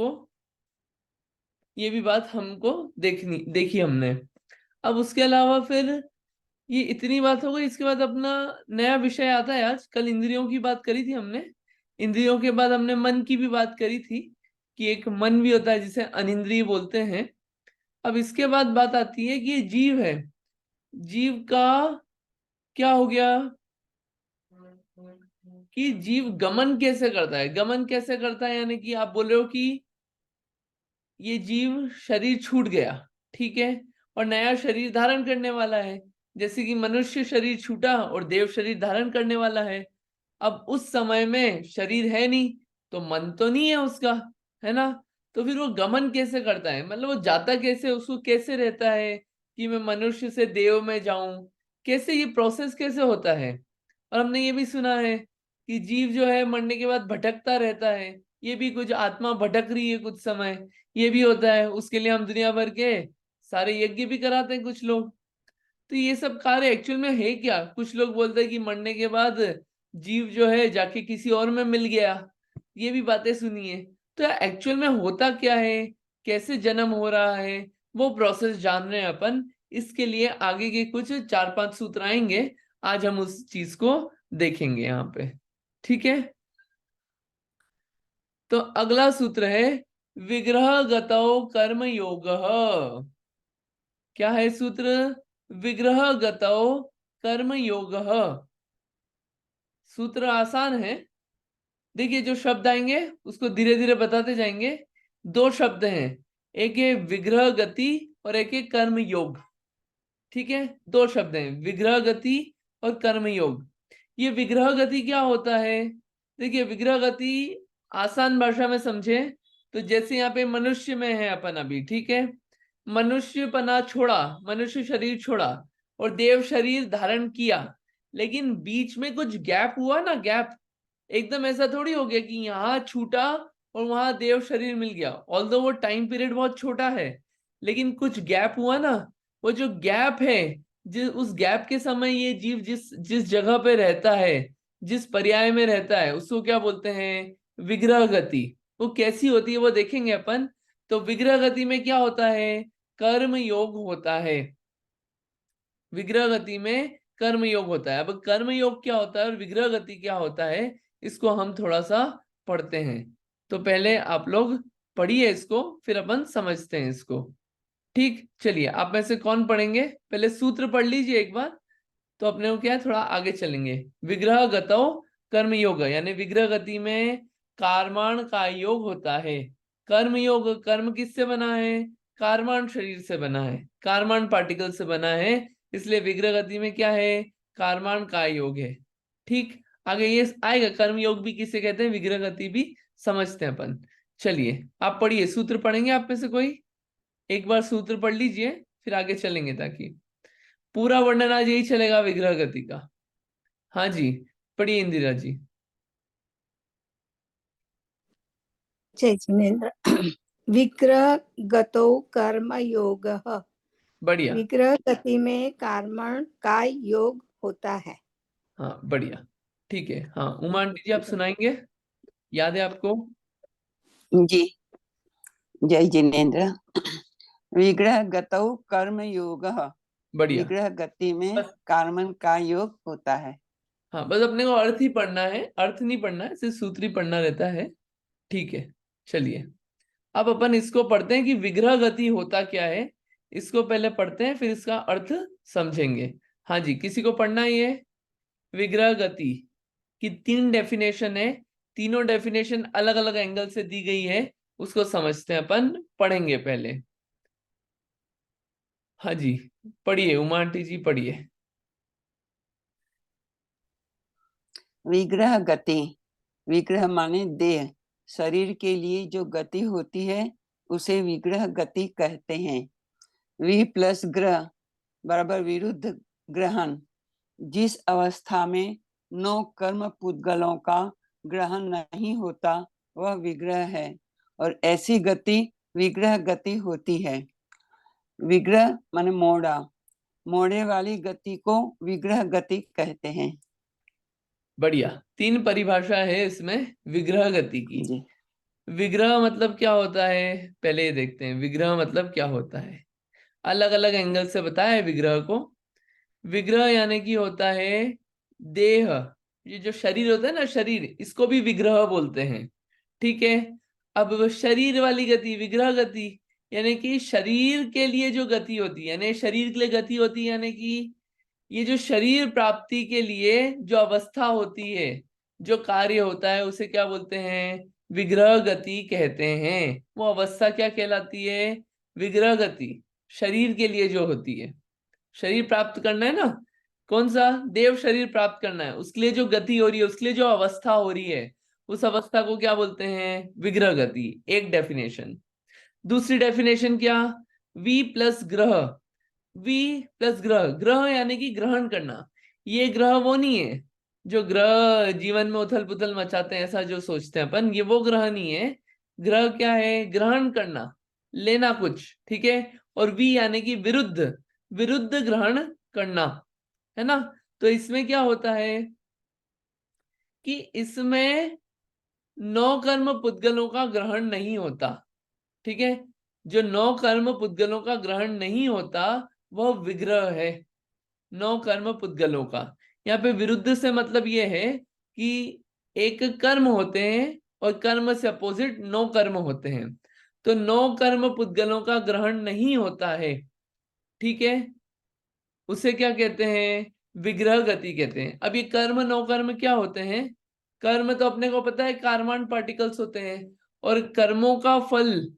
आपको, ये भी बात हमको देखी हमने। अब उसके अलावा फिर ये इतनी बात हो गई, इसके बाद अपना नया विषय आता है आज। कल इंद्रियों की बात करी थी हमने, इंद्रियों के बाद हमने मन की भी बात करी थी कि एक मन भी होता है जिसे अनिंद्रिय बोलते हैं। अब इसके बाद बात आती है कि ये जीव है, जीव का क्या हो गया कि जीव गमन कैसे करता है। गमन कैसे करता है यानी कि आप बोल रहे हो कि ये जीव शरीर छूट गया, ठीक है, और नया शरीर धारण करने वाला है। जैसे कि मनुष्य शरीर छूटा और देव शरीर धारण करने वाला है। अब उस समय में शरीर है नहीं तो मन तो नहीं है उसका, है ना। तो फिर वो गमन कैसे करता है, मतलब वो जाता कैसे, उसको कैसे रहता है कि मैं मनुष्य से देव में जाऊं, कैसे ये प्रोसेस कैसे होता है। और हमने ये भी सुना है कि जीव जो है मरने के बाद भटकता रहता है, ये भी कुछ आत्मा भटक रही है कुछ समय, ये भी होता है। उसके लिए हम दुनिया भर के सारे यज्ञ भी कराते हैं कुछ लोग। तो ये सब कार्य एक्चुअल में है क्या। कुछ लोग बोलते हैं कि मरने के बाद जीव जो है जाके किसी और में मिल गया, ये भी बातें सुनी है। तो एक्चुअल में होता क्या है, कैसे जन्म हो रहा है, वो प्रोसेस जान रहे हैं अपन। इसके लिए आगे के कुछ 4-5 सूत्र आएंगे, आज हम उस चीज को देखेंगे यहाँ पे, ठीक है। तो अगला सूत्र है विग्रह गतो कर्म योग। क्या है सूत्र, विग्रह गतो कर्म योग। सूत्र आसान है, देखिए जो शब्द आएंगे उसको धीरे धीरे बताते जाएंगे। दो शब्द हैं, एक है विग्रह गति और एक है कर्म योग, ठीक है। दो शब्द हैं, विग्रह गति और कर्म योग। ये विग्रह गति क्या होता है, देखिए विग्रह गति आसान भाषा में समझे तो जैसे यहाँ पे मनुष्य में है अपन अभी, ठीक है। मनुष्य पना छोड़ा, मनुष्य शरीर छोड़ा और देव शरीर धारण किया, लेकिन बीच में कुछ गैप हुआ ना, गैप। एकदम ऐसा थोड़ी हो गया कि यहाँ छूटा और वहां देव शरीर मिल गया। ऑल्दो वो टाइम पीरियड बहुत छोटा है, लेकिन कुछ गैप हुआ ना। वो जो गैप है, जिस उस गैप के समय ये जीव जिस जिस जगह पे रहता है, जिस पर्याय में रहता है, उसको क्या बोलते हैं, विग्रह गति। वो कैसी होती है वो देखेंगे अपन। तो विग्रह गति में क्या होता है, कर्म योग होता है। विग्रह गति में कर्म योग होता है। अब कर्म योग क्या होता है और विग्रह गति क्या होता है, इसको हम थोड़ा सा पढ़ते हैं। तो पहले आप लोग पढ़िए इसको, फिर अपन समझते हैं इसको, ठीक। चलिए, आप में से कौन पढ़ेंगे, पहले सूत्र पढ़ लीजिए एक बार, तो अपने को क्या है थोड़ा आगे चलेंगे। विग्रह गतो कर्म योग, यानी विग्रह गति में कार्माण का योग होता है। कर्म योग, कर्म किससे बना है, कार्माण शरीर से बना है, कार्माण पार्टिकल से बना है। इसलिए विग्रह गति में क्या है, कार्माण का योग है, ठीक। आगे ये आएगा कर्म योग भी किसे कहते हैं, विग्रह गति भी समझते हैं अपन। चलिए आप पढ़िए, सूत्र पढ़ेंगे आप में से कोई, एक बार सूत्र पढ़ लीजिए फिर आगे चलेंगे, ताकि पूरा वर्णन आज यही चलेगा विग्रह गति का। हाँ जी, पढ़िए इंदिरा जी। जय जिनेन्द्र। विग्रह गतो कर्म योग। बढ़िया, विग्रह गति में कर्मण का योग होता है। हाँ बढ़िया, ठीक है। हाँ उमा आंटी जी आप सुनाएंगे, याद है आपको। जी, जय जिनेन्द्र। विग्रह गतौ कर्म योग। बढ़िया, विग्रह गति में बस। कर्मण का योग होता है। हाँ बस अपने को अर्थ ही पढ़ना है, अर्थ नहीं पढ़ना है, सिर्फ सूत्र ही पढ़ना रहता है, ठीक है। चलिए अब अपन इसको पढ़ते हैं कि विग्रह गति होता क्या है। इसको पहले पढ़ते हैं फिर इसका अर्थ समझेंगे। हाँ जी, किसी को पढ़ना ही है। विग्रह गति की 3 डेफिनेशन है, तीनों डेफिनेशन अलग अलग एंगल से दी गई है, उसको समझते हैं अपन, पढ़ेंगे पहले। हाँ जी, पढ़िए उमा आंटी जी पढ़िए। विग्रह गति, विग्रह माने देह, शरीर के लिए जो गति होती है उसे विग्रह गति कहते हैं। वि प्लस ग्रह बराबर विरुद्ध ग्रहण। जिस अवस्था में 9 कर्म पुद्गलों का ग्रहण नहीं होता वह विग्रह है, और ऐसी गति विग्रह गति होती है। विग्रह माने मोड़ा, मोड़े वाली गति को विग्रह गति कहते हैं। बढ़िया, 3 परिभाषा है इसमें विग्रह गति की। जी। विग्रह मतलब क्या होता है, पहले ये देखते हैं विग्रह मतलब क्या होता है। अलग अलग एंगल से बताया है विग्रह को। विग्रह यानी कि होता है देह, ये जो शरीर होता है ना, शरीर, इसको भी विग्रह बोलते हैं। ठीक है। अब वो शरीर वाली गति विग्रह गति, यानी कि शरीर के लिए जो गति होती है, यानी शरीर के लिए गति होती है, यानी कि ये जो शरीर प्राप्ति के लिए जो अवस्था होती है, जो कार्य होता है, उसे क्या बोलते हैं, विग्रह गति कहते हैं। वो अवस्था क्या कहलाती है, विग्रह गति। शरीर के लिए जो होती है, शरीर प्राप्त करना है ना, कौन सा, देव शरीर प्राप्त करना है, उसके लिए जो गति हो रही है, उसके लिए जो अवस्था हो रही है, उस अवस्था को क्या बोलते हैं, विग्रह गति। एक डेफिनेशन। दूसरी डेफिनेशन क्या, वी प्लस ग्रह। वी प्लस ग्रह, ग्रह यानी कि ग्रहण करना। ये ग्रह वो नहीं है जो ग्रह जीवन में उथल पुथल मचाते हैं, ऐसा जो सोचते हैं अपन, ये वो ग्रह नहीं है। ग्रह क्या है, ग्रहण करना, लेना कुछ, ठीक है। और वी यानी कि विरुद्ध, विरुद्ध ग्रहण करना, है ना। तो इसमें क्या होता है कि इसमें नौ कर्म पुद्गलों का ग्रहण नहीं होता। ठीक है। जो नौ कर्म पुद्गलों का ग्रहण नहीं होता वह विग्रह है, नौ कर्म पुद्गलों का। यहाँ पे विरुद्ध से मतलब ये है कि एक कर्म होते हैं और कर्म से अपोजिट नौ कर्म होते हैं। तो नौ कर्म पुद्गलों का ग्रहण नहीं होता है, ठीक है, उसे क्या कहते हैं, विग्रह गति कहते हैं। अब ये कर्म नौ कर्म क्या होते हैं, कर्म तो अपने को पता है कार्मान पार्टिकल्स होते हैं, और कर्मों का फल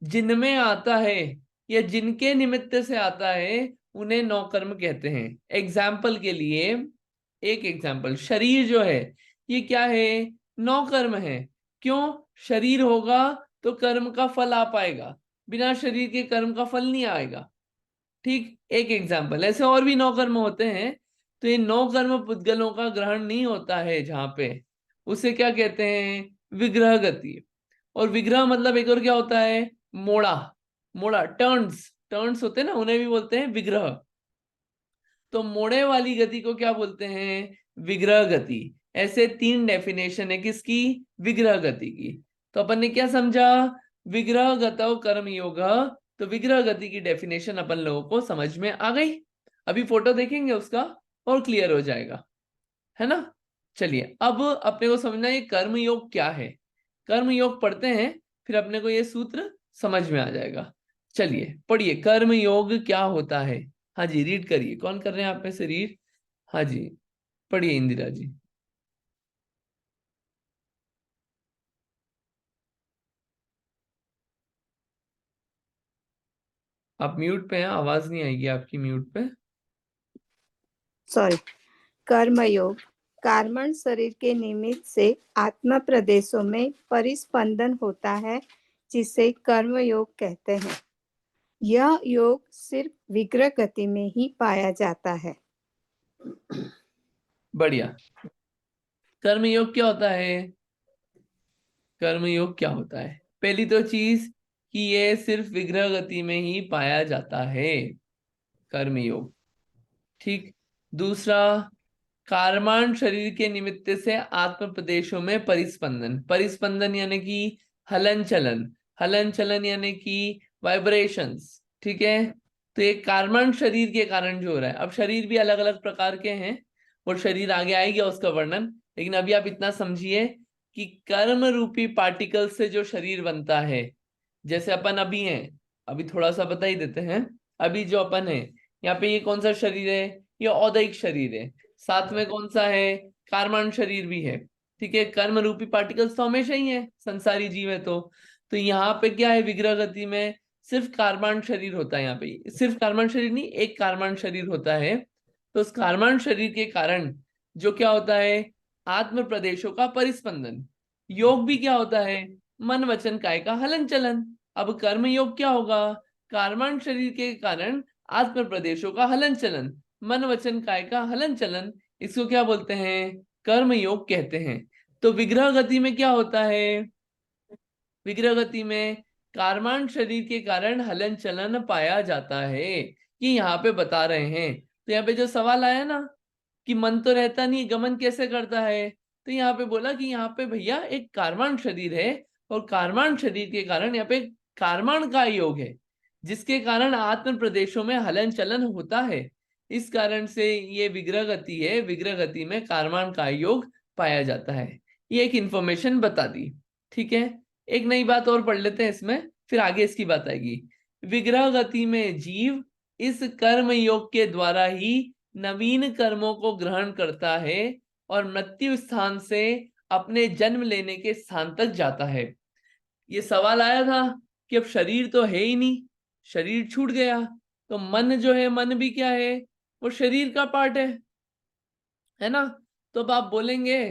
जिनमें आता है या जिनके निमित्त से आता है उन्हें नौ कर्म कहते हैं। एग्जाम्पल के लिए, एक एग्जाम्पल, शरीर जो है ये क्या है, नौ कर्म है। क्यों, शरीर होगा तो कर्म का फल आ पाएगा, बिना शरीर के कर्म का फल नहीं आएगा। ठीक, एक एग्जाम्पल। ऐसे और भी नौ कर्म होते हैं। तो ये नौ कर्म पुद्गलों का ग्रहण नहीं होता है जहां पे, उसे क्या कहते हैं, विग्रह गति। और विग्रह मतलब एक और क्या होता है, मोड़ा, मोड़ा, टर्न्स, टर्न्स होते हैं ना, उन्हें भी बोलते हैं विग्रह। तो मोड़े वाली गति को क्या बोलते हैं, विग्रह गति। ऐसे तीन डेफिनेशन है किसकी, विग्रह गति की। तो अपन ने क्या समझा, विग्रह गतौ कर्म योग। तो विग्रह गति की डेफिनेशन अपन लोगों को समझ में आ गई। अभी फोटो देखेंगे उसका और क्लियर हो जाएगा, है ना। चलिए अब अपने को समझना ये कर्म योग क्या है। कर्म योग पढ़ते हैं, फिर अपने को ये सूत्र समझ में आ जाएगा। चलिए पढ़िए, कर्म योग क्या होता है। हाँ जी, रीड करिए, कौन कर रहे हैं आप में से रीड। हाँ जी, पढ़िए इंदिरा जी। आप म्यूट पे हैं, आवाज नहीं आएगी आपकी म्यूट पे। सॉरी। कर्मयोग कार्मण शरीर के निमित्त से आत्मा प्रदेशों में परिस्पंदन होता है, जिसे कर्मयोग कहते हैं। यह योग सिर्फ विग्रह गति में ही पाया जाता है। बढ़िया। कर्म योग क्या होता है, कर्म योग क्या होता है, पहली तो चीज कि ये सिर्फ विग्रह गति में ही पाया जाता है, कर्म योग। ठीक। दूसरा, कार्माण शरीर के निमित्त से आत्म प्रदेशों में परिस्पंदन, परिस्पंदन यानी कि हलन चलन, हलन चलन यानी कि वाइब्रेशंस। ठीक है। तो ये कार्माण शरीर के कारण जो हो रहा है, अब शरीर भी अलग अलग प्रकार के हैं और शरीर आगे आएगा उसका वर्णन, लेकिन अभी आप इतना समझिए कि कर्म रूपी पार्टिकल से जो शरीर बनता है, जैसे अपन अभी हैं, अभी थोड़ा सा बता ही देते हैं। अभी जो अपन है यहाँ पे, ये कौन सा शरीर है, ये औदैहिक शरीर है। साथ में कौन सा है, कार्माण शरीर भी है। ठीक है। कर्म रूपी पार्टिकल्स तो हमेशा ही है, संसारी जीव है तो यहाँ पे क्या है, विग्रह गति में सिर्फ कार्माण शरीर होता है। यहाँ पे सिर्फ कार्माण शरीर नहीं, एक कार्माण शरीर होता है। तो उस कार्माण शरीर के कारण जो क्या होता है, आत्म प्रदेशों का परिस्पंदन। योग भी क्या होता है, मन वचन काय का हलन चलन। अब कर्म योग क्या होगा, कार्माण शरीर के कारण आत्म प्रदेशों का हलन चलन, मन वचन काय का हलन चलन, इसको क्या बोलते हैं, कर्म योग कहते हैं। तो विग्रह गति में क्या होता है, विग्रह गति में कार्माण शरीर के कारण हलन चलन पाया जाता है, ये यहाँ पे बता रहे हैं। तो यहाँ पे जो सवाल आया ना कि मन तो रहता नहीं, गमन कैसे करता है, तो यहाँ पे बोला कि यहाँ पे भैया एक कार्माण शरीर है और कार्माण शरीर के कारण यहाँ पे कार्माण का योग है, जिसके कारण आत्म प्रदेशों में हलन चलन होता है। इस कारण से ये विग्रह गति है, विग्रह गति में कार्माण का योग पाया जाता है। ये एक इंफॉर्मेशन बता दी, ठीक है। एक नई बात और पढ़ लेते हैं इसमें, फिर आगे इसकी बात आएगी। विग्रह गति में जीव इस कर्म योग के द्वारा ही नवीन कर्मों को ग्रहण करता है और मृत्यु स्थान से अपने जन्म लेने के स्थान तक जाता है। ये सवाल आया था कि अब शरीर तो है ही नहीं, शरीर छूट गया, तो मन जो है, मन भी क्या है, वो शरीर का पार्ट है ना। तो अब आप बोलेंगे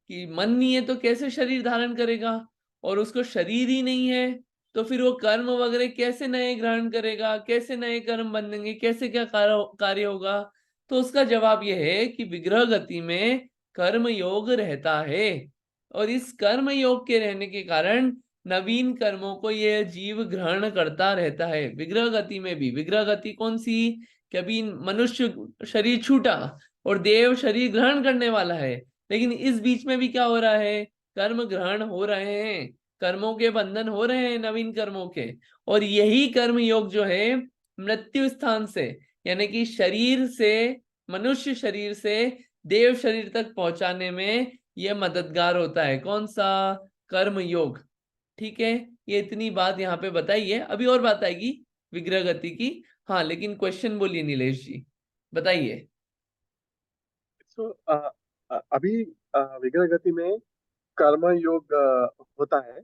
कि मन नहीं है तो कैसे शरीर धारण करेगा, और उसको शरीर ही नहीं है तो फिर वो कर्म वगैरह कैसे नए ग्रहण करेगा, कैसे नए कर्म बनेंगे, कैसे क्या कार्य होगा। तो उसका जवाब यह है कि विग्रह गति में कर्म योग रहता है, और इस कर्म योग के रहने के कारण नवीन कर्मों को यह जीव ग्रहण करता रहता है। विग्रह गति में भी, विग्रह गति कौन सी, कभी मनुष्य शरीर छूटा और देव शरीर ग्रहण करने वाला है, लेकिन इस बीच में भी क्या हो रहा है, कर्म ग्रहण हो रहे हैं, कर्मों के बंधन हो रहे हैं नवीन कर्मों के। और यही कर्म योग जो है मृत्यु स्थान से, यानी कि शरीर से, मनुष्य शरीर से देव शरीर तक पहुंचाने में यह मददगार होता है। कौन सा, कर्म योग, ठीक है। ये इतनी बात यहाँ पे बताई है, अभी और बात आएगी विग्रह गति की। हाँ, लेकिन क्वेश्चन बोलिए नीलेश जी, बताइए। तो अभी विग्रह गति में कर्म योग होता है,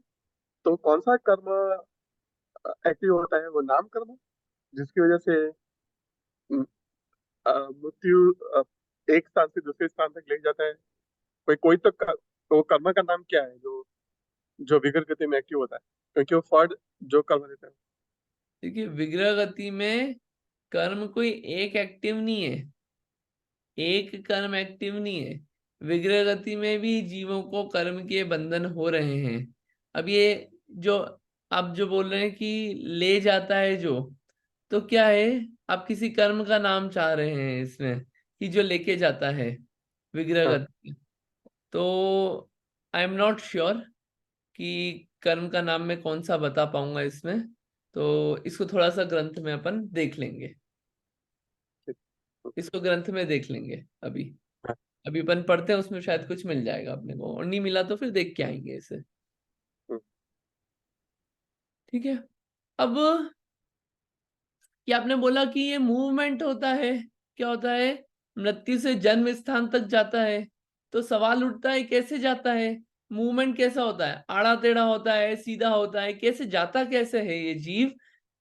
तो कौन सा कर्म एक्टिव होता है? वो नाम कर्म, जिसकी वजह से मृत्यु एक स्थान से दूसरे स्थान तक ले जाता है। कोई कोई तो वो कर्म का नाम क्या है जो जो विग्रह गति में एक्टिव होता है? क्योंकि वो फर्ड जो कर्म देता है। देखिए, विग्रह गति में कर्म कोई एक एक्टिव नहीं है, एक कर्म एक्टिव नहीं है। विग्रह गति में भी जीवों को कर्म के बंधन हो रहे हैं। अब ये जो आप जो बोल रहे हैं कि ले जाता है जो, तो क्या है, आप किसी कर्म का नाम चाह रहे हैं इसमें कि जो लेके जाता है विग्रह हाँ। गति। तो आई एम नॉट श्योर कि कर्म का नाम मैं कौन सा बता पाऊंगा इसमें, तो इसको थोड़ा सा ग्रंथ में अपन देख लेंगे, ठीक। इसको ग्रंथ में देख लेंगे। अभी हाँ। अभी अपन पढ़ते हैं, उसमें शायद कुछ मिल जाएगा अपने को, और नहीं मिला तो फिर देख के आएंगे इसे, ठीक है। अब कि आपने बोला कि ये मूवमेंट होता है, क्या होता है, मृत्यु से जन्म स्थान तक जाता है। तो सवाल उठता है कैसे जाता है, मूवमेंट कैसा होता है, आड़ा टेढ़ा होता है, सीधा होता है, कैसे जाता, कैसे है ये जीव,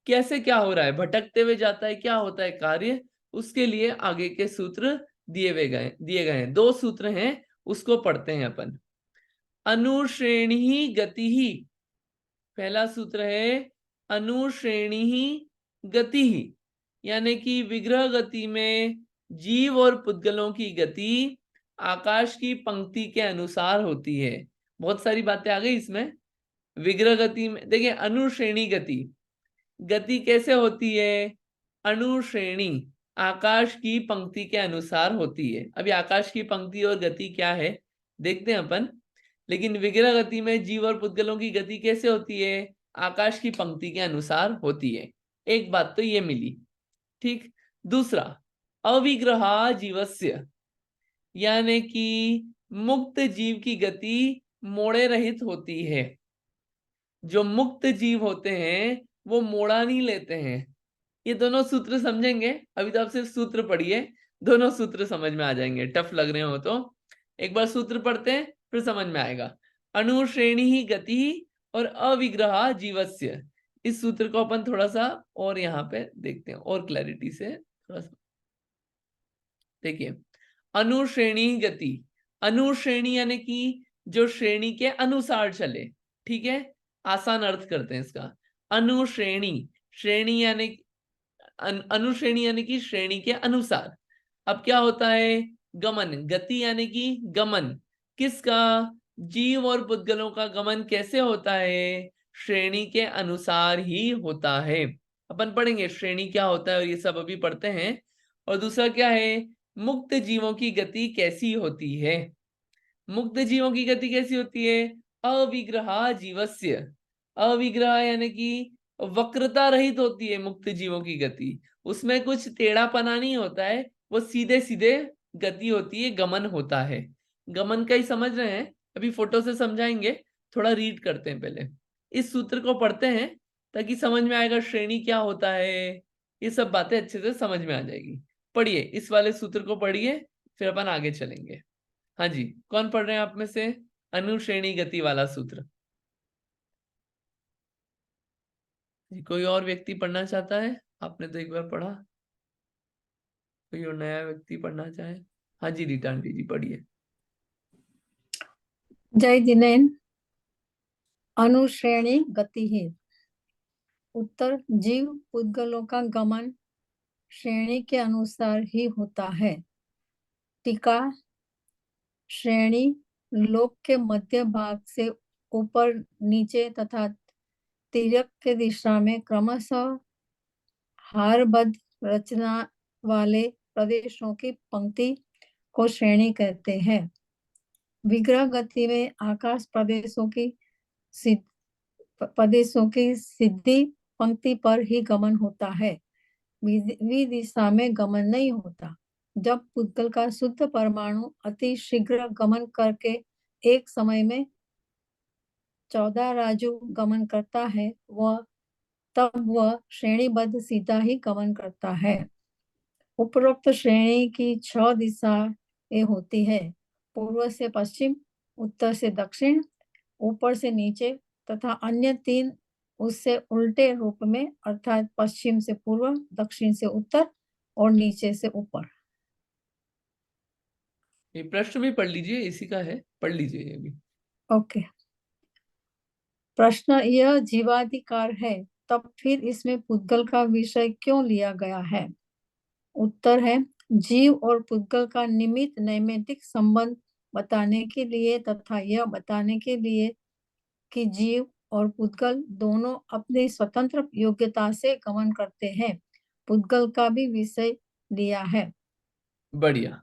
कैसे क्या हो रहा है, भटकते हुए जाता है, क्या होता है कार्य, उसके लिए आगे के सूत्र दिए गए हैं। 2 सूत्र हैं, उसको पढ़ते हैं अपन। अनुश्रेणी ही गति ही, पहला सूत्र है अनुश्रेणी ही गति ही, यानी कि विग्रह गति में जीव और पुद्गलों की गति आकाश की पंक्ति के अनुसार होती है। बहुत सारी बातें आ गई इसमें। विग्रह गति में देखिए, अनुश्रेणी गति, गति कैसे होती है, अनुश्रेणी, आकाश की पंक्ति के अनुसार होती है। अभी आकाश की पंक्ति और गति क्या है देखते हैं अपन। लेकिन विग्रह गति में जीव और पुद्गलों की गति कैसे होती है, आकाश की पंक्ति के अनुसार होती है। एक बात तो ये मिली, ठीक। दूसरा, अविग्रहा जीवस्य, यानी कि मुक्त जीव की गति मोड़े रहित होती है। जो मुक्त जीव होते हैं वो मोड़ा नहीं लेते हैं। ये दोनों सूत्र समझेंगे, अभी तो आप सिर्फ सूत्र पढ़िए, दोनों सूत्र समझ में आ जाएंगे। टफ लग रहे हो तो एक बार सूत्र पढ़ते हैं, फिर समझ में आएगा। अनुश्रेणी ही गति और अविग्रहा जीवस्य, इस सूत्र को अपन थोड़ा सा और यहाँ पे देखते हैं और क्लैरिटी से थोड़ा सा देखिए। अनुश्रेणी गति, अनुश्रेणी यानी कि जो श्रेणी के अनुसार चले, ठीक है। आसान अर्थ करते हैं इसका। अनुश्रेणी, श्रेणी यानी अनुश्रेणी यानी कि श्रेणी के अनुसार। अब क्या होता है, गमन, गति यानी कि गमन, किसका, जीव और पुद्गलों का गमन कैसे होता है, श्रेणी के अनुसार ही होता है। अपन पढ़ेंगे श्रेणी क्या होता है और ये सब अभी पढ़ते हैं। और दूसरा क्या है, मुक्त जीवों की गति कैसी होती है। मुक्त जीवों की गति कैसी होती है, अविग्रहा जीवस्य, अविग्रह यानी कि वक्रता रहित होती है मुक्त जीवों की गति, उसमें कुछ टेढ़ापना नहीं होता है, वो सीधे सीधे गति होती है, गमन होता है। गमन का ही समझ रहे हैं, अभी फोटो से समझाएंगे, थोड़ा रीड करते हैं पहले, इस सूत्र को पढ़ते हैं ताकि समझ में आएगा श्रेणी क्या होता है, ये सब बातें अच्छे से समझ में आ जाएगी। पढ़िए, इस वाले सूत्र को पढ़िए, फिर अपन आगे चलेंगे। हाँ जी, कौन पढ़ रहे हैं आप में से अनुश्रेणी गति वाला सूत्र? जी, कोई और व्यक्ति पढ़ना चाहता है? आपने तो एक बार पढ़ा, कोई और नया व्यक्ति पढ़ना चाहे? हाँ जी, रीता आंटी जी पढ़िए। जय जिनेन। अनुश्रेणी गति है। उत्तर, जीव पुद्गलों का गमन श्रेणी के अनुसार ही होता है। टीका, श्रेणी लोक के मध्य भाग से ऊपर नीचे तथा तिर्यक के दिशा में क्रमशः हारबद्ध रचना वाले प्रदेशों की पंक्ति को श्रेणी कहते हैं। विग्रह गति में आकाश प्रदेशों की सीधी पंक्ति पर ही गमन होता है, विदिशा में गमन नहीं होता। जब पुद्गल का शुद्ध परमाणु अति शीघ्र गमन करके एक समय में 14 राजु गमन करता है, तब वह श्रेणीबद्ध सीधा ही गमन करता है। उपरोक्त श्रेणी की 6 दिशाएं होती है, पूर्व से पश्चिम, उत्तर से दक्षिण, ऊपर से नीचे तथा अन्य 3 उससे उल्टे रूप में, अर्थात पश्चिम से पूर्व, दक्षिण से उत्तर और नीचे से ऊपर। ये प्रश्न भी पढ़ लीजिए, इसी का है, पढ़ लीजिए ये भी। ओके। प्रश्न, यह जीवाधिकार है, तब फिर इसमें पुद्गल का विषय क्यों लिया गया है? उत्तर है, जीव और पुद्गल का निमित्त नैमित्तिक संबंध बताने के लिए तथा यह बताने के लिए कि जीव और पुद्गल दोनों अपनी स्वतंत्र योग्यता से गमन करते हैं, पुद्गल का भी विषय लिया है। बढ़िया,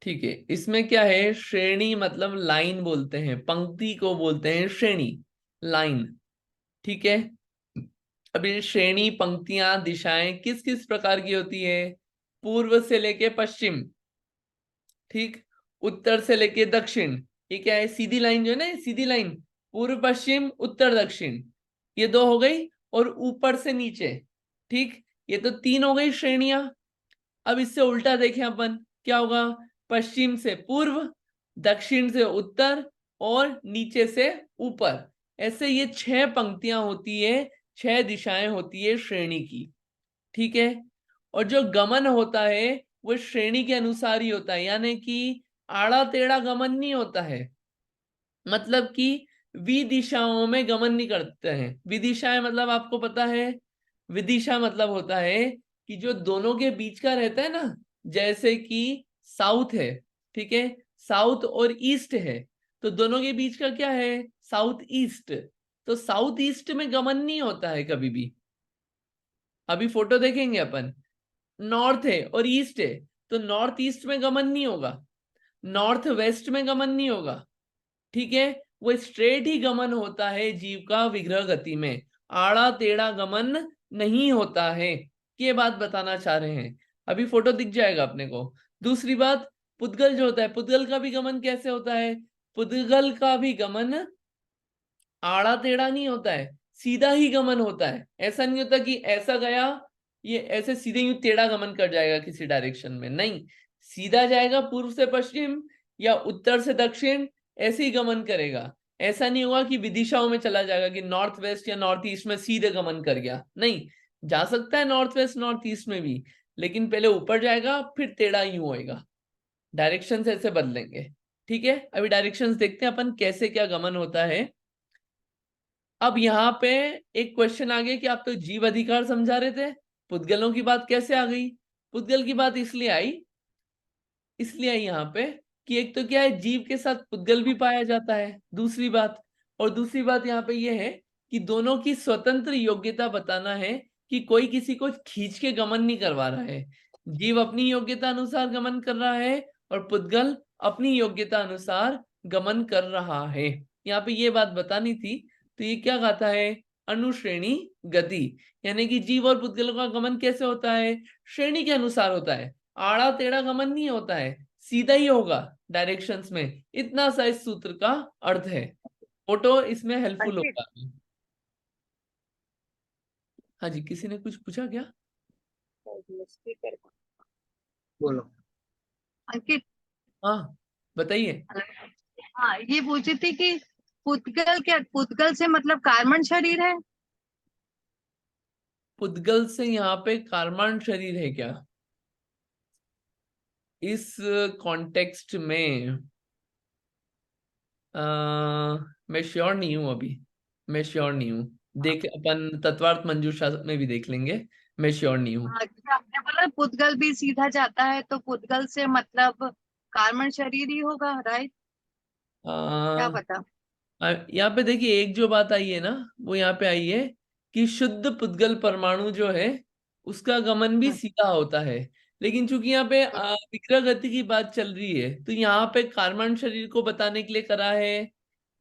ठीक है। इसमें क्या है, श्रेणी मतलब लाइन बोलते हैं, पंक्ति को बोलते हैं श्रेणी, लाइन, ठीक है। अभी श्रेणी, पंक्तियां, दिशाएं किस किस प्रकार की होती है? पूर्व से लेके पश्चिम, ठीक, उत्तर से लेके दक्षिण, ये क्या है, सीधी लाइन जो है ना, सीधी लाइन, पूर्व पश्चिम उत्तर दक्षिण, ये 2 हो गई, और ऊपर से नीचे, ठीक, ये तो 3 हो गई श्रेणियां। अब इससे उल्टा देखें अपन, क्या होगा, पश्चिम से पूर्व, दक्षिण से उत्तर और नीचे से ऊपर, ऐसे ये 6 पंक्तियां होती है, 6 दिशाएं होती है श्रेणी की, ठीक है। और जो गमन होता है वो श्रेणी के अनुसार ही होता है, यानी कि आड़ा टेढ़ा गमन नहीं होता है, मतलब कि विदिशाओं में गमन नहीं करते हैं। विदिशाएं मतलब आपको पता है, विदिशा मतलब होता है कि जो दोनों के बीच का रहता है ना, जैसे कि साउथ है, ठीक है, साउथ और ईस्ट है, तो दोनों के बीच का क्या है, साउथ ईस्ट, तो साउथ ईस्ट में गमन नहीं होता है कभी भी। अभी फोटो देखेंगे अपन, नॉर्थ है और ईस्ट है, तो नॉर्थ ईस्ट में गमन नहीं होगा, नॉर्थ वेस्ट में गमन नहीं होगा, ठीक है। वो स्ट्रेट ही गमन होता है जीव का विग्रह गति में, आड़ा टेढ़ा गमन नहीं होता है, ये बात बताना चाह रहे हैं। अभी फोटो दिख जाएगा अपने को। दूसरी बात, पुद्गल जो होता है, पुद्गल का भी गमन कैसे होता है? पुद्गल का भी गमन आड़ा टेढ़ा नहीं होता है, सीधा ही गमन होता है। ऐसा नहीं होता कि ऐसा गया, ये ऐसे सीधे यूं टेढ़ा गमन कर जाएगा किसी डायरेक्शन में, नहीं, सीधा जाएगा पूर्व से पश्चिम या उत्तर से दक्षिण, ऐसे ही गमन करेगा। ऐसा नहीं होगा कि विदिशाओं में चला जाएगा कि नॉर्थ वेस्ट या नॉर्थ ईस्ट में सीधे गमन कर गया, नहीं, जा सकता है नॉर्थ वेस्ट नॉर्थ ईस्ट में भी, लेकिन पहले ऊपर जाएगा फिर टेढ़ा यूं होएगा, डायरेक्शन ऐसे बदलेंगे, ठीक है। अभी डायरेक्शंस देखते हैं अपन कैसे क्या गमन होता है। अब यहाँ पे एक क्वेश्चन आ गया कि आप तो जीव अधिकार समझा रहे थे, पुद्गलों की बात कैसे आ गई? पुद्गल की बात इसलिए आई यहाँ पे कि एक तो क्या है, जीव के साथ पुद्गल भी पाया जाता है, दूसरी बात, और दूसरी बात यहाँ पे ये है कि दोनों की स्वतंत्र योग्यता बताना है, कि कोई किसी को खींच के गमन नहीं करवा रहा है, जीव अपनी योग्यता अनुसार गमन कर रहा है और पुद्गल अपनी योग्यता अनुसार गमन कर रहा है, यहाँ पे ये बात बतानी थी। तो ये क्या कहता है, अनुश्रेणी गति, यानी कि जीव और पुद्गलों का गमन कैसे होता है, श्रेणी के अनुसार होता है, आड़ा टेढ़ा गमन नहीं होता है, सीधा ही होगा डायरेक्शंस में। इतना सा इस सूत्र का अर्थ है। फोटो इसमें हेल्पफुल अंकित, होगा। हाँ जी, किसी ने कुछ पूछा क्या? बोलो। अंकित, हाँ बताइए। हाँ ये पूछी थी कि पुद्गल, क्या पुद्गल से मतलब कार्बन शरीर है? पुद्गल से यहाँ पे कार्बन शरीर है क्या, इस कॉन्टेक्स्ट में मैं श्योर नहीं हूं अभी, मैं श्योर नहीं हूं। देख, अपन तत्वार्थ मंजूषा में भी देख लेंगे, मैं श्योर नहीं हूं। हाँ, क्योंकि आपने बोला पुद्गल भी सीधा जाता है, तो पुद्गल से मतलब कार्बन शरीर ही होगा, राइट? क्या आ, पता। यहाँ पे देखिए एक जो बात आई है ना, वो यहाँ पे आई है कि शुद्ध पुद्गल परमाणु जो है उसका गमन भी सीधा होता है। लेकिन चूंकि यहाँ पे विग्रह गति की बात चल रही है, तो यहाँ पे कार्बन शरीर को बताने के लिए करा है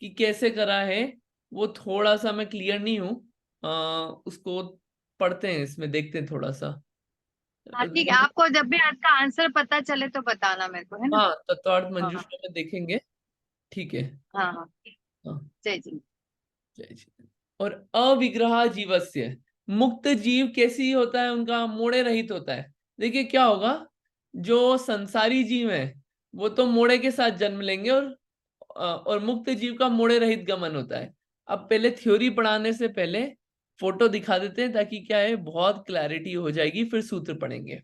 कि कैसे करा है, वो थोड़ा सा मैं क्लियर नहीं हूँ। उसको पढ़ते हैं, इसमें देखते हैं थोड़ा सा। हाँ ठीक है, आपको जब भी इसका आंसर पता चले तो बताना मेरे को, है ना? हाँ, तत्वार्थ हाँ मंजूषा में देखेंगे। ठीक है। हाँ हाँ। हाँ, जय जी। जय श्री। और अविग्रह जीवस्य, मुक्त जीव कैसी होता है, उनका मोड़े रहित होता है। देखिए क्या होगा, जो संसारी जीव है वो तो मोड़े के साथ जन्म लेंगे, और मुक्त जीव का मोड़े रहित गमन होता है। अब पहले थ्योरी पढ़ाने से पहले फोटो दिखा देते हैं, ताकि क्या है, बहुत क्लैरिटी हो जाएगी, फिर सूत्र पढ़ेंगे।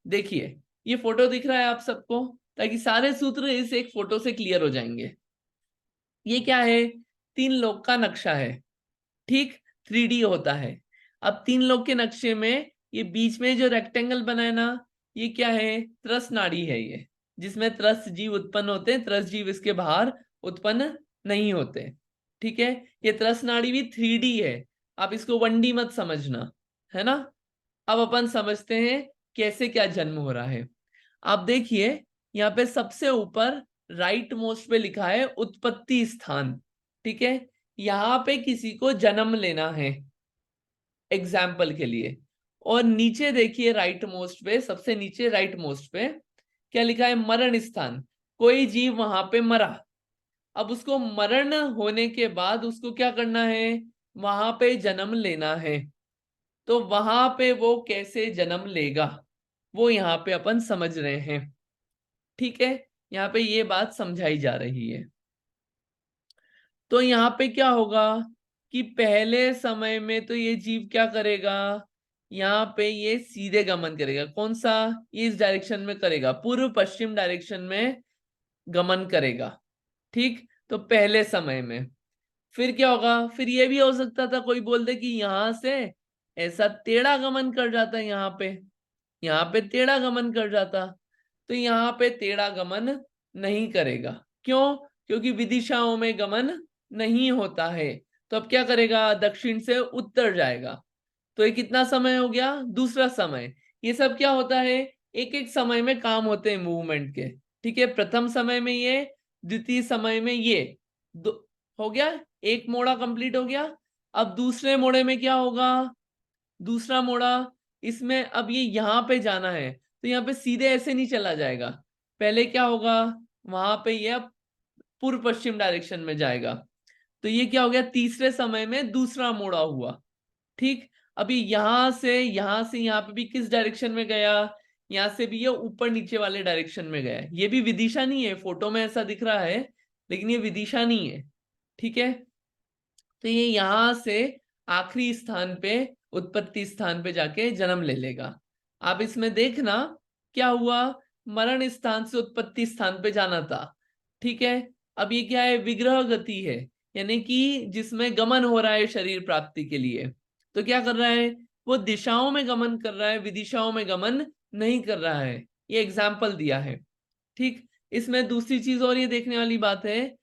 देखिए ये फोटो दिख रहा है आप सबको, ताकि सारे सूत्र इस एक फोटो से क्लियर हो जाएंगे। ये क्या है, 3 लोक का नक्शा है, ठीक, 3D होता है। अब 3 लोक के नक्शे में ये बीच में जो रेक्टेंगल बना है ना, ये क्या है, त्रस नाड़ी है ये, जिसमें त्रस जीव उत्पन्न होते हैं, त्रस जीव इसके बाहर उत्पन्न नहीं होते। ठीक है, ये त्रस नाड़ी भी 3D है, आप इसको 1D मत समझना, है ना। अब अपन समझते हैं कैसे क्या जन्म हो रहा है। आप देखिए यहाँ पे सबसे ऊपर राइट मोस्ट पे लिखा है उत्पत्ति स्थान। ठीक है, यहाँ पे किसी को जन्म लेना है एग्जाम्पल के लिए। और नीचे देखिए राइट मोस्ट पे, सबसे नीचे राइट मोस्ट पे क्या लिखा है, मरण स्थान। कोई जीव वहां पे मरा, अब उसको मरण होने के बाद उसको क्या करना है, वहां पे जन्म लेना है। तो वहां पे वो कैसे जन्म लेगा, वो यहाँ पे अपन समझ रहे हैं। ठीक है, यहाँ पे ये बात समझाई जा रही है। तो यहाँ पे क्या होगा कि पहले समय में तो ये जीव क्या करेगा, यहाँ पे ये सीधे गमन करेगा। कौन सा, ये इस डायरेक्शन में करेगा, पूर्व पश्चिम डायरेक्शन में गमन करेगा। ठीक, तो पहले समय में फिर क्या होगा, फिर ये भी हो सकता था कोई बोल दे कि यहां से ऐसा टेढ़ा गमन कर जाता है, यहाँ पे टेढ़ा गमन कर जाता। तो यहाँ पे टेढ़ा गमन नहीं करेगा। क्यों, क्योंकि विदिशाओं में गमन नहीं होता है। तो अब क्या करेगा, दक्षिण से उत्तर जाएगा। तो ये कितना समय हो गया, दूसरा समय। ये सब क्या होता है, एक एक समय में काम होते हैं मूवमेंट के। ठीक है, प्रथम समय में ये, द्वितीय समय में ये, हो गया, एक मोड़ा कंप्लीट हो गया। अब दूसरे मोड़े में क्या होगा, दूसरा मोड़ा, इसमें अब ये यहाँ पे जाना है, तो यहाँ पे सीधे ऐसे नहीं चला जाएगा। पहले क्या होगा, वहां पे ये पूर्व पश्चिम डायरेक्शन में जाएगा। तो ये क्या हो गया, तीसरे समय में दूसरा मोड़ा हुआ। ठीक, अभी यहां से यहाँ पे भी किस डायरेक्शन में गया, यहाँ से भी ये ऊपर नीचे वाले डायरेक्शन में गया। ये भी विदिशा नहीं है, फोटो में ऐसा दिख रहा है, लेकिन ये विदिशा नहीं है। ठीक है, तो ये यहां से आखिरी स्थान पे, उत्पत्ति स्थान पे जाके जन्म ले लेगा। आप इसमें देखना क्या हुआ, मरण स्थान से उत्पत्ति स्थान पे जाना था। ठीक है, अब ये क्या है, विग्रह गति है, यानी कि जिसमें गमन हो रहा है शरीर प्राप्ति के लिए। तो क्या कर रहा है, वो दिशाओं में गमन कर रहा है, विदिशाओं में गमन नहीं कर रहा है। ये एग्जाम्पल दिया है। ठीक, इसमें दूसरी चीज और ये देखने वाली बात है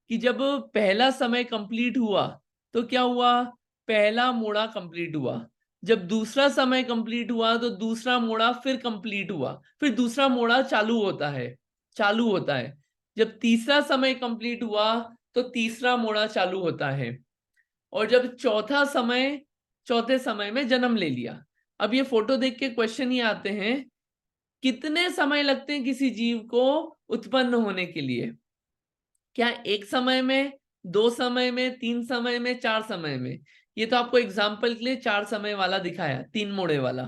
कि जब पहला समय कंप्लीट हुआ तो क्या हुआ, पहला मोड़ा कंप्लीट हुआ। जब दूसरा समय कंप्लीट हुआ तो दूसरा मोड़ा फिर कंप्लीट हुआ, फिर दूसरा मोड़ा चालू होता है। जब तीसरा समय कंप्लीट हुआ तो तीसरा मोड़ा चालू होता है। और जब चौथे समय में जन्म ले लिया। अब ये फोटो देख के क्वेश्चन ये आते हैं, कितने समय लगते हैं किसी जीव को उत्पन्न होने के लिए? क्या एक समय में, 2 समय में, 3 समय में, 4 समय में? ये तो आपको एग्जाम्पल के लिए 4 समय वाला दिखाया, 3 मोड़े वाला।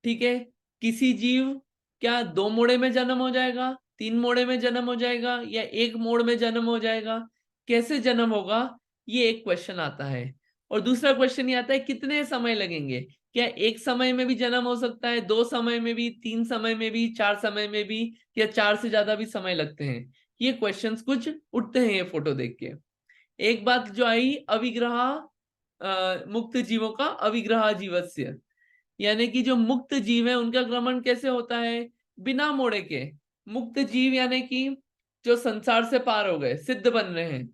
ठीक है, किसी जीव क्या 2 मोड़े में जन्म हो जाएगा, 3 मोड़े में जन्म हो जाएगा, या 1 मोड़ में जन्म हो जाएगा? कैसे जन्म होगा, ये एक क्वेश्चन आता है। और दूसरा क्वेश्चन ये आता है, कितने समय लगेंगे? क्या एक समय में भी जन्म हो सकता है, 2 समय में भी, 3 समय में भी, 4 समय में भी, या 4 से ज्यादा भी समय लगते हैं? ये क्वेश्चंस कुछ उठते हैं ये फोटो देख के। एक बात जो आई, अविग्रह मुक्त जीवों का अविग्रह जीवस्य, यानी कि जो मुक्त जीव है उनका गमन कैसे होता है? बिना मोड़े के। मुक्त जीव यानी कि जो संसार से पार हो गए, सिद्ध बन रहे हैं,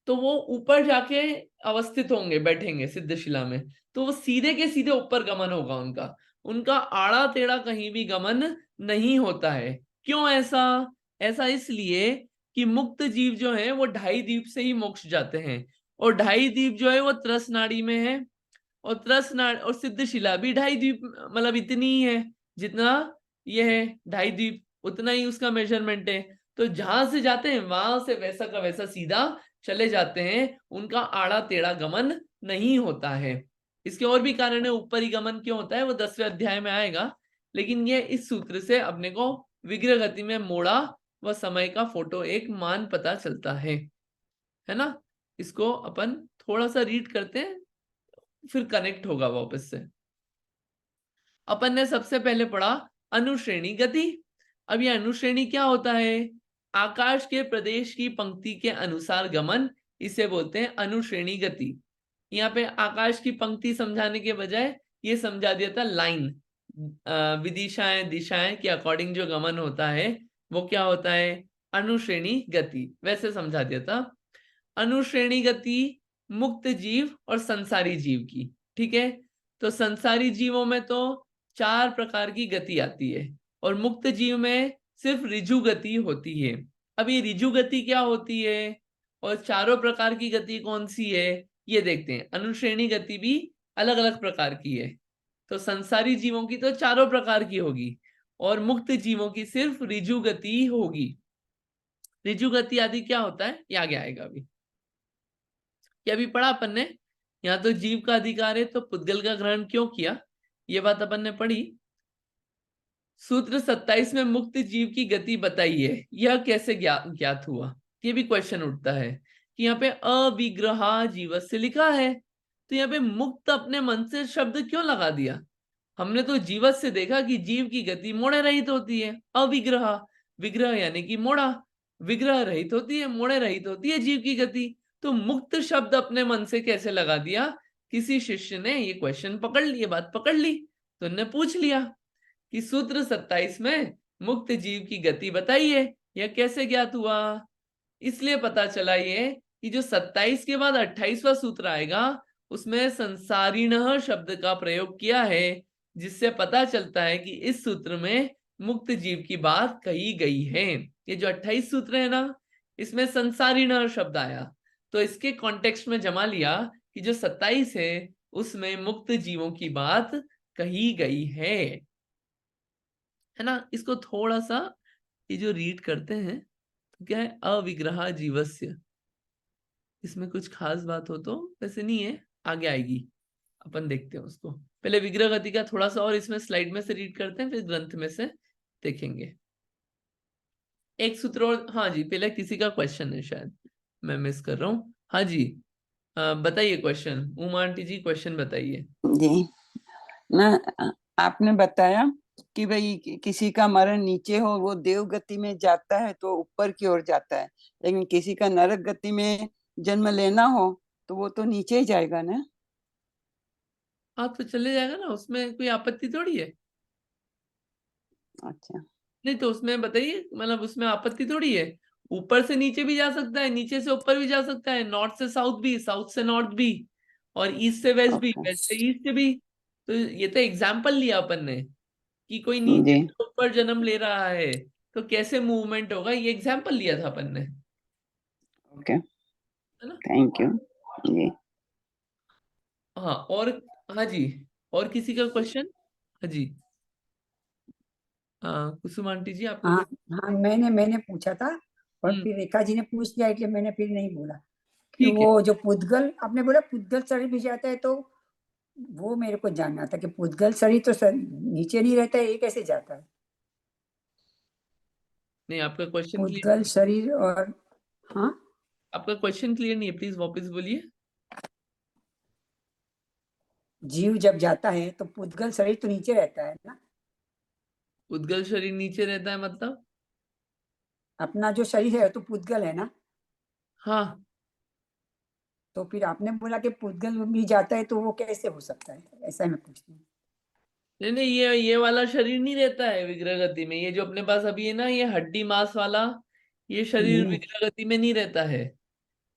तो वो ऊपर जाके अवस्थित होंगे, बैठेंगे सिद्धशिला में, तो वो सीधे के सीधे ऊपर गमन होगा उनका। उनका आड़ा टेढ़ा कहीं भी गमन नहीं होता है। क्यों ऐसा? ऐसा इसलिए कि मुक्त जीव जो है वो 2.5 द्वीप से ही मोक्ष जाते हैं, और 2.5 द्वीप जो है वो त्रस नाड़ी में है, और त्रस नाड़ी और सिद्धशिला भी 2.5 द्वीप, मतलब इतनी ही है जितना ये है, 2.5 द्वीप उतना ही उसका मेजरमेंट है। तो जहां से जाते हैं वहां से वैसा का वैसा सीधा चले जाते हैं, उनका आड़ा टेढ़ा गमन नहीं होता है। इसके और भी कारण है, ऊपर ही गमन क्यों होता है वो 10वें अध्याय में आएगा, लेकिन ये इस सूत्र से अपने को विग्रह गति में मोड़ा व समय का फोटो एक मान पता चलता है ना। इसको अपन थोड़ा सा रीड करते हैं, फिर कनेक्ट होगा वापस से। अपन ने सबसे पहले पढ़ा अनुश्रेणी गति। अब ये अनुश्रेणी क्या होता है? आकाश के प्रदेश की पंक्ति के अनुसार गमन, इसे बोलते हैं अनुश्रेणी गति। यहाँ पे आकाश की पंक्ति समझाने के बजाय ये समझा दिया था लाइन, विदिशाएं दिशाएं के अकॉर्डिंग जो गमन होता है वो क्या होता है? अनुश्रेणी गति, वैसे समझा दिया था। अनुश्रेणी गति मुक्त जीव और संसारी जीव की। ठीक है, तो संसारी जीवों में तो 4 प्रकार की गति आती है, और मुक्त जीव में सिर्फ ऋजु गति होती है। अब ये ऋजु गति क्या होती है और चारों प्रकार की गति कौन सी है, ये देखते हैं। अनुश्रेणी गति भी अलग अलग प्रकार की है, तो संसारी जीवों की तो चारों प्रकार की होगी, और मुक्त जीवों की सिर्फ ऋजु गति होगी। ऋजु गति आदि क्या होता है ये आगे आएगा। अभी क्या भी पढ़ा अपन ने, यहाँ तो जीव का अधिकार है तो पुद्गल का ग्रहण क्यों किया, ये बात अपन ने पढ़ी। सूत्र 27 में मुक्त जीव की गति बताई है, यह कैसे ज्ञात हुआ? ये भी क्वेश्चन उठता है कि यहाँ पे अविग्रह जीवस्य से लिखा है, तो यहाँ पे मुक्त अपने मन से शब्द क्यों लगा दिया? हमने तो जीवत से देखा कि जीव की गति मोड़े रहित होती है। अविग्रह, विग्रह यानी कि मोड़ा, विग्रह रहित होती है, मोड़े रहित होती है जीव की गति। तो मुक्त शब्द अपने मन से कैसे लगा दिया? किसी शिष्य ने ये क्वेश्चन पकड़ ली, ये बात पकड़ ली, तो उन्होंने पूछ लिया कि सूत्र 27 में मुक्त जीव की गति बताइए, यह कैसे ज्ञात हुआ? इसलिए पता चला ये कि जो 27 के बाद 28वां सूत्र आएगा उसमें संसारिणः शब्द का प्रयोग किया है, जिससे पता चलता है कि इस सूत्र में मुक्त जीव की बात कही गई है। ये जो 28 सूत्र है ना, इसमें संसारिणः शब्द आया, तो इसके कॉन्टेक्स्ट में जमा लिया कि जो 27 है उसमें मुक्त जीवों की बात कही गई है ना। इसको थोड़ा सा ये जो रीड करते हैं तो क्या है, अविग्रह जीवस्य, इसमें कुछ खास बात हो तो वैसे नहीं है, आगे आएगी, अपन देखते हैं उसको। पहले विग्रह गति का थोड़ा सा और इसमें स्लाइड में से रीड करते हैं, फिर ग्रंथ में से देखेंगे। एक सूत्र और, हाँ जी, पहले किसी का क्वेश्चन है शायद, मैं मिस कर रहा हूँ। हाँ जी, बताइए क्वेश्चन, उमा आंटी जी क्वेश्चन बताइए जी ना। आपने बताया कि भाई किसी का मरण नीचे हो वो देव गति में जाता है तो ऊपर की ओर जाता है, लेकिन किसी का नरक गति में जन्म लेना हो तो वो तो नीचे ही जाएगा ना। हाँ, तो चले जाएगा ना, उसमें कोई आपत्ति थोड़ी है। अच्छा, नहीं तो उसमें बताइए, मतलब उसमें आपत्ति थोड़ी है। ऊपर से नीचे भी जा सकता है, नीचे से ऊपर भी जा सकता है, नॉर्थ से साउथ भी, साउथ से नॉर्थ भी, और ईस्ट से वेस्ट भी, ओके वेस्ट से ईस्ट भी। तो ये तो एग्जाम्पल लिया अपन ने कि कोई नीचे जी, से ऊपर जन्म ले रहा है तो कैसे मूवमेंट होगा, ये एग्जाम्पल लिया था अपन ने। ओके, है ना? थैंक यू जी। हाँ, और हाँ जी, और किसी का क्वेश्चन? हाँ जी, कुसुम आंटी जी आपका हाँ क्वेश्चन? हाँ, मैंने पूछा था और हम्म, फिर रेखा जी ने पूछ लिया, इसलिए मैंने फिर नहीं बोला कि ठीक है। वो जो पुद्गल आपने बोला पुद्गल शरीर भी जाता है, तो वो मेरे को जानना था कि पुद्गल शरीर तो नीचे नहीं रहता है, ये कैसे जाता है? नहीं, आपका क्वेश्चन क्लियर, पुद्गल शरीर और हाँ, आपका क्वेश्चन क्लियर नहीं है, प्लीज वापस बोलिए। जीव जब जाता है तो पुद्गल शरीर तो नीचे रहता है ना, उद्गल शरीर नीचे रहता है मतलब? अपना जो शरीर है तो पुद्गल है ना, हाँ, तो फिर आपने बोला कि पुद्गल भी जाता है, तो वो कैसे हो सकता है? ऐसा मैं पूछती हूँ। नहीं नहीं, ये वाला शरीर नहीं रहता है विग्रह गति में। ये जो अपने पास अभी है ना, ये हड्डी मांस वाला, ये शरीर हम्म, विग्रह गति में नहीं रहता है।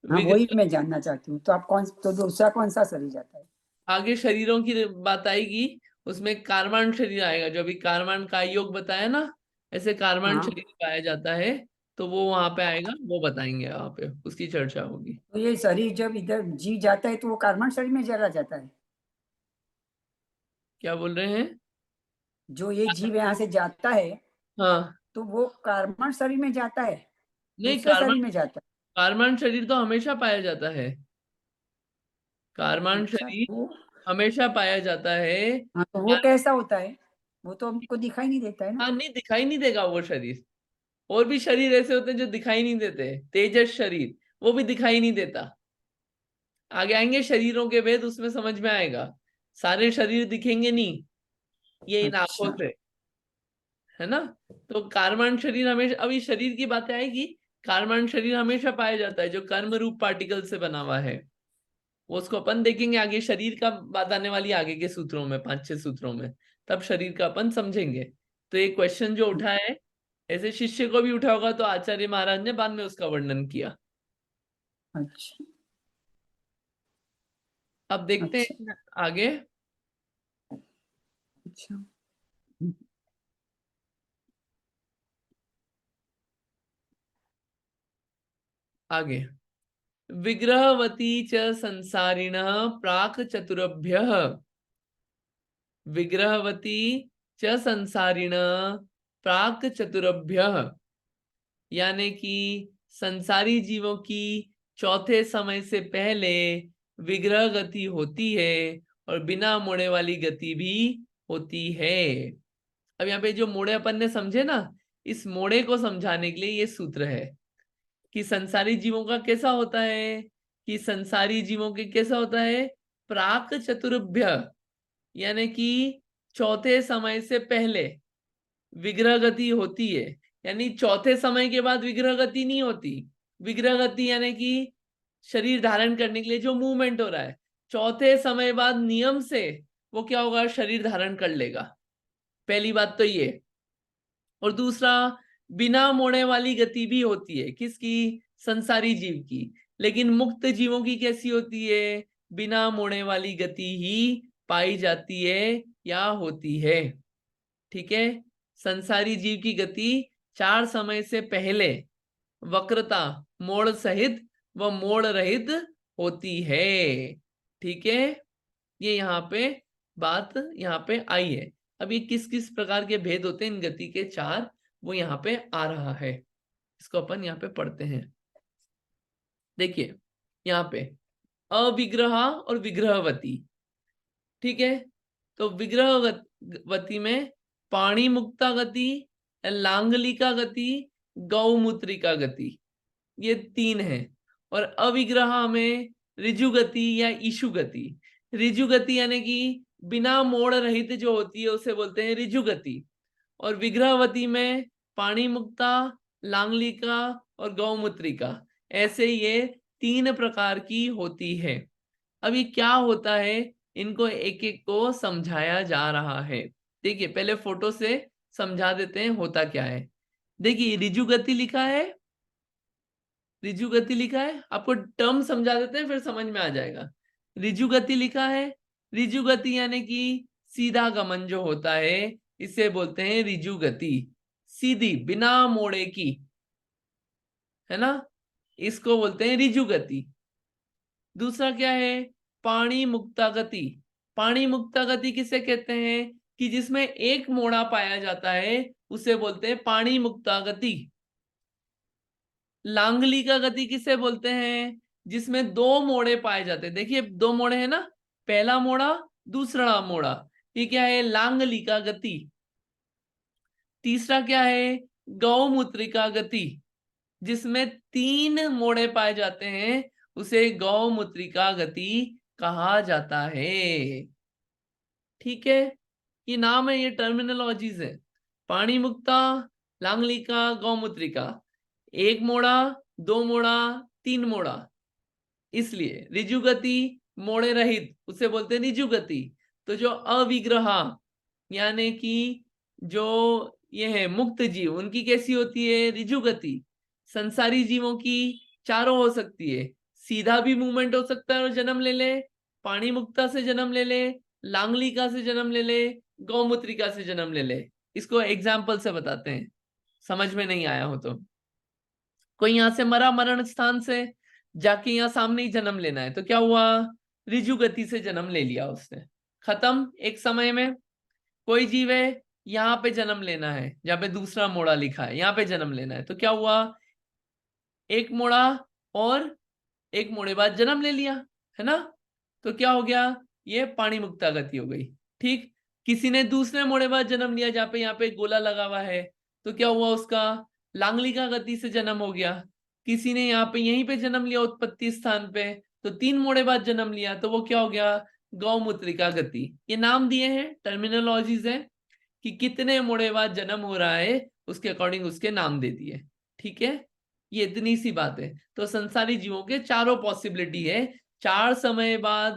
हाँ वही विग्रह, मैं जानना चाहती हूँ, तो आप तो दूसरा कौन सा शरीर जाता है? आगे शरीरों की बात आएगी, उसमें कार्बन शरीर आएगा। जो अभी कार्बन का योग बताया ना, ऐसे कार्बन हाँ, शरीर पाया जाता है, तो वो वहां पे आएगा, वो बताएंगे वहां पे, उसकी चर्चा होगी। तो ये शरीर जब इधर जीव जाता है तो वो कार्बन शरीर में चला जाता है? क्या बोल रहे हैं? जो ये जीव यहाँ से जाता है हाँ, तो वो कार्बन शरीर में जाता है, नहीं, दूसरे शरीर में जाता कार्बन शरीर तो हमेशा पाया जाता है। है? कार्बन अच्छा, शरीर वो हमेशा पाया जाता है। हाँ, तो वो कैसा होता है? वो तो हमको दिखाई नहीं देता है ना। हाँ, नहीं दिखाई नहीं देगा वो शरीर। और भी शरीर ऐसे होते हैं जो दिखाई नहीं देते। तेजस शरीर, वो भी दिखाई नहीं देता। आगे आएंगे शरीरों के भेद, उसमें समझ में आएगा। सारे शरीर दिखेंगे नहीं, ये इन आंखों अच्छा, से, है ना? तो कार्बन शरीर हमेशा, अभी शरीर की बातें आएगी। कार्बन शरीर हमेशा पाया जाता है, जो कर्म रूप पार्टिकल से बना हुआ है। वो उसको अपन देखेंगे आगे, शरीर का बात आने वाली आगे के सूत्रों में, 5-6 सूत्रों में, तब शरीर का अपन समझेंगे। तो ये क्वेश्चन जो उठा है, ऐसे शिष्य को भी उठा होगा, तो आचार्य महाराज ने बाद में उसका वर्णन किया। अच्छा, अब देखते अच्छा, हैं आगे। अच्छा। आगे, विग्रहवती च संसारिणः प्राक चतुरभ्यः। विग्रहवती च संसारिणः प्राक चतुरभ्यः, यानी कि संसारी जीवों की चौथे समय से पहले विग्रह गति होती है, और बिना मोड़े वाली गति भी होती है। अब यहाँ पे जो मोड़े अपन ने समझे ना, इस मोड़े को समझाने के लिए ये सूत्र है कि संसारी जीवों का कैसा होता है, कि संसारी जीवों के कैसा होता है, प्राक चतुर्भ्य, यानी कि चौथे समय से पहले विग्रह गति होती है। यानी चौथे समय के बाद विग्रह गति नहीं होती। विग्रह गति यानी कि शरीर धारण करने के लिए जो मूवमेंट हो रहा है, चौथे समय बाद नियम से वो क्या होगा, शरीर धारण कर लेगा। पहली बात तो ये। और दूसरा, बिना मोड़े वाली गति भी होती है, किसकी? संसारी जीव की। लेकिन मुक्त जीवों की कैसी होती है? बिना मोड़े वाली गति ही पाई जाती है या होती है। ठीक है? संसारी जीव की गति 4 समय से पहले वक्रता, मोड़ सहित व मोड़ रहित होती है। ठीक है? ये यहाँ पे बात यहाँ पे आई है। अब ये किस किस प्रकार के भेद होते हैं इन गति के 4, वो यहाँ पे आ रहा है। इसको अपन यहाँ पे पढ़ते हैं। देखिए यहाँ पे अविग्रह और विग्रहवती। ठीक है? तो विग्रहवती में पाणी मुक्ता गति, लांगलिका गति, गौमूत्रिका गति, ये 3 है। और अविग्रह में ऋजु गति या ईशु गति। ऋजु गति यानी कि बिना मोड़ रहित जो होती है, उसे बोलते हैं ऋजु गति। और विग्रहवती में पाणी मुक्ता, लांगलिका और गौमूत्रिका, ऐसे ये 3 प्रकार की होती है। अब ये क्या होता है, इनको एक एक को समझाया जा रहा है। देखिए पहले फोटो से समझा देते हैं होता क्या है। देखिए ऋजु गति लिखा है, ऋजु गति लिखा है, आपको टर्म समझा देते हैं, फिर समझ में आ जाएगा। ऋजु गति लिखा है। ऋजु गति यानी कि सीधा गमन जो होता है, इसे बोलते हैं ऋजु गति। सीधी, बिना मोड़े की, है ना? इसको बोलते हैं ऋजु गति। दूसरा क्या है? पाणी मुक्ता गति। पाणी मुक्ता गति किसे कहते हैं? कि जिसमें एक मोड़ा पाया जाता है उसे बोलते हैं पाणी मुक्ता गति। लांगली का गति किसे बोलते हैं? जिसमें दो मोड़े पाए जाते हैं। देखिए दो मोड़े हैं ना, पहला मोड़ा दूसरा मोड़ा, ये क्या है? लांगली का गति। तीसरा क्या है? गौमूत्रिका गति। जिसमें तीन मोड़े पाए जाते हैं उसे गौमूत्रिका गति कहा जाता है। ठीक है, ये नाम है, ये टर्मिनोलॉजीज है। पाणी मुक्ता, लांगलिका, गौमूत्रिका। एक मोड़ा, दो मोड़ा, तीन मोड़ा, इसलिए ऋजु गति मोड़े रहित उसे बोलते हैं ऋजु गति। तो जो अविग्रहा यानी कि जो ये है मुक्त जीव, उनकी कैसी होती है? ऋजु गति। संसारी जीवों की चारों हो सकती है, सीधा भी मूवमेंट हो सकता है और जन्म ले ले, पाणी मुक्ता से जन्म ले ले, लांगलिका से जन्म ले ले, गौमूत्रिका से जन्म ले ले। इसको एग्जाम्पल से बताते हैं, समझ में नहीं आया हो तो। कोई यहां से मरा, मरण स्थान से जाके यहाँ सामने ही जन्म लेना है, तो क्या हुआ? ऋजु गति से जन्म ले लिया उसने, खत्म एक समय में। कोई जीव है, यहाँ पे जन्म लेना है, जहाँ पे दूसरा मोड़ा लिखा है, यहाँ पे जन्म लेना है, तो क्या हुआ? एक मोड़ा और एक मोड़े बाद जन्म ले लिया, है ना? तो क्या हो गया? ये पाणी मुक्ता गति हो गई। ठीक, किसी ने दूसरे मोड़े बाद जन्म लिया, जहाँ पे यहाँ पे गोला लगा हुआ है, तो क्या हुआ? उसका लांगलिका गति से जन्म हो गया। किसी ने यहाँ पे यहीं पे जन्म लिया उत्पत्ति स्थान पे, तो तीन मोड़े बाद जन्म लिया, तो वो क्या हो गया? गौमूत्रिका गति। ये नाम दिए हैं, टर्मिनोलॉजीज है कि कितने मोड़े बाद जन्म हो रहा है, उसके अकॉर्डिंग उसके नाम दे दिए। ठीक है, ये इतनी सी बात है। तो संसारी जीवों के चारों पॉसिबिलिटी है। चार समय बाद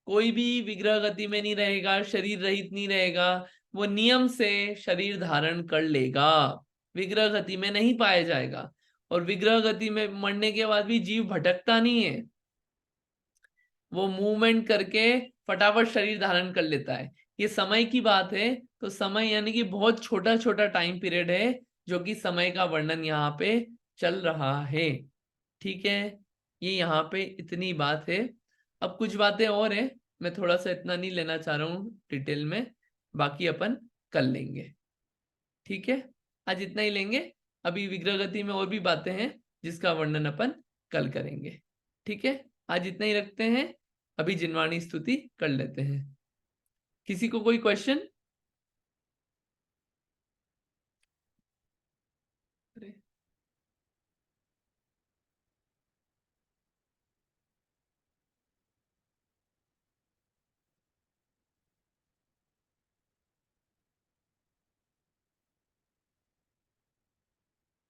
कोई भी विग्रह गति में नहीं रहेगा, शरीर रहित नहीं रहेगा, वो नियम से शरीर धारण कर लेगा, विग्रह गति में नहीं पाया जाएगा। और विग्रह गति में मरने के बाद भी जीव भटकता नहीं है, वो मूवमेंट करके फटाफट शरीर धारण कर लेता है। ये समय की बात है, तो समय यानी कि बहुत छोटा छोटा टाइम पीरियड है जो कि समय का वर्णन यहाँ पे चल रहा है। ठीक है, ये यहाँ पे इतनी बात है। अब कुछ बातें और है, मैं थोड़ा सा इतना नहीं लेना चाह रहा हूँ डिटेल में, बाकी अपन कर लेंगे। ठीक है, आज इतना ही लेंगे। अभी विग्रह गति में और भी बातें हैं जिसका वर्णन अपन कल करेंगे। ठीक है, आज इतना ही रखते हैं। अभी जिनवाणी स्तुति कर लेते हैं। किसी को कोई क्वेश्चन?